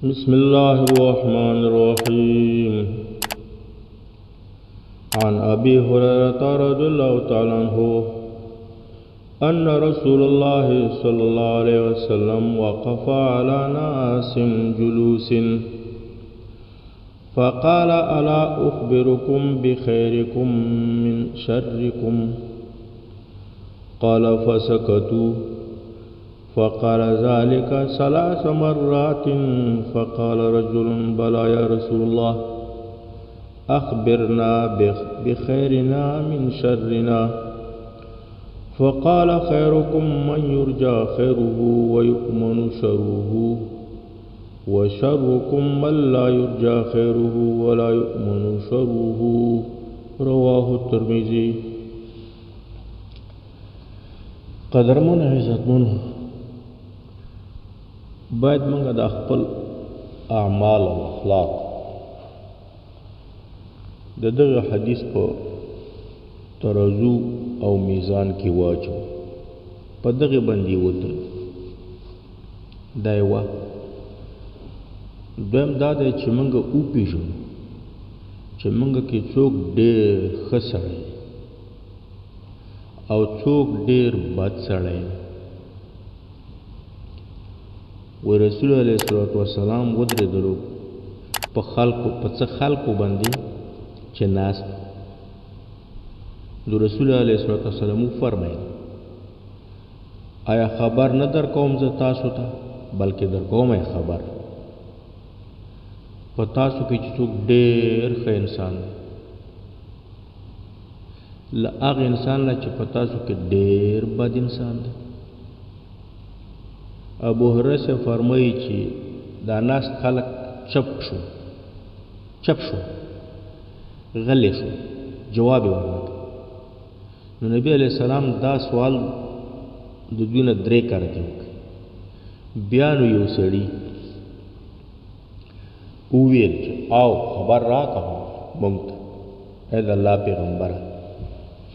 بسم الله الرحمن الرحيم. عن أبي هريرة رضي الله تعالى عنه أن رسول الله صلى الله عليه وسلم وقف على ناس جلوس فقال: ألا أخبركم بخيركم من شركم؟ قال: فسكتوا. فقال ذلك 3 مرات. فقال رجل: بلى يا رسول الله، أخبرنا بخيرنا من شرنا. فقال: خيركم من يرجى خيره ويؤمن شره، وشركم من لا يرجى خيره ولا يؤمن شره. رواه الترمذي. قدرمن عزتمن باید منگا دا خپل اعمال و اخلاق دا دغه حدیث په ترازو او میزان کی واچو، په دغه باندې وته دا یو دویم دا دی چې منگا او پیژنو چې منگا کې څوک ډېر ښه سړی او څوک ډېر بد سړی و رسول علیہ الصلوۃ والسلام ودرېدلو په څه خلکو باندې چې ناست نو رسول علیہ الصلوۃ والسلام فرمایي: آیا خبر نه در کوم زه تاسو ته، بلکې در کوم خبر په تاسو کې چې څوک ډېر ښه انسان دی له هغه انسان نه چې په تاسو کې ډېر بد انسان دی. ابو هريره سے فرمایي چې دا ناس خلق چپ شو غلی شو، جواب یې ورنکړ. نو نبی علیہ السلام دا سوال د دوی نه 3 کرته وکړ. بیا نو یو سړي وویل چې او خبر راکړه موږ ته، اې د الله پیغمبره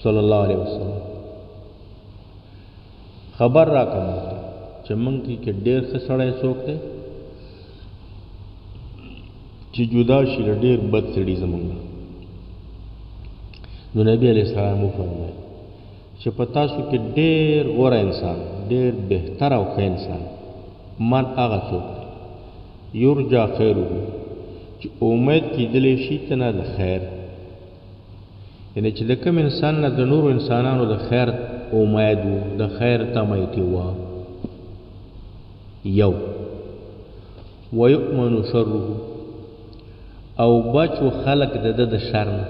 صلی الله علیه وسلم، خبر راکړه موږ ته چې موږ کې ډېر ښه سړی څوک دی چې جدا شي له ډېر بد سړي زموږ. نو نبی علیہ السلام وفرمایل چې په تاسو کې ډېر غوره انسان، ډېر بهتر او ښه انسان من هغه څوک دی یرجا خیره چې امید کېدلی شي تنه د خیر، یعنی چې د کوم انسان نه د نورو انسانانو د خیر امید و، د خیر تمه یې وه. یو ويؤمن شره او بچو خلق د شر نه.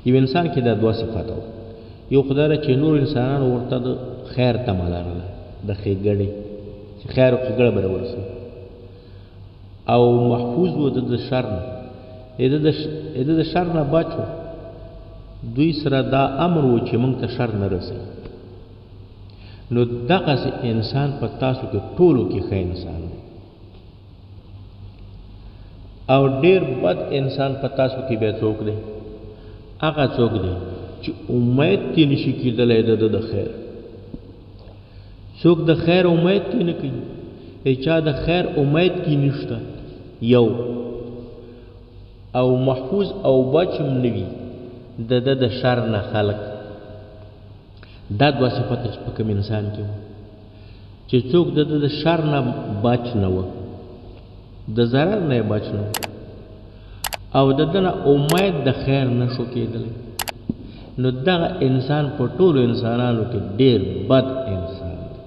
یو انسان کې دا 2 صفات و، یو خدای چې نور انسانانو ورته د خیر تمه لرله، د ښېګڼې چې خیر او ښېګړه به ورسي، او محفوظ و د شر نه، د شر نه بچو. دوی سره دا امر و چې موږ ته شر نه رسي. نو دغه انسان په تاسو کې ټولو کې ښه انسان دی، او ډېر بد انسان په تاسو کې بیا څوک دی؟ هغه څوک دی چې امید ترې نشي کېدلی د خیر. څوک د خیر امید ترې نه کوي، چا د خیر امید کې نشته یو، او محفوظ او بچ هم نه وي د شر نه خلق. دا 2 صفات چې په کوم انسان کې چې څوک د شر نه بچ نه و، د ضرر نه بچ نه و، او دنه امید د خیر نشو کېدلی، نو دغه انسان په ټولو انسانانو کې ډېر بد انسان دی.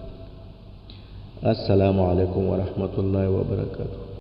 السلام علیکم ورحمت الله وبرکاته.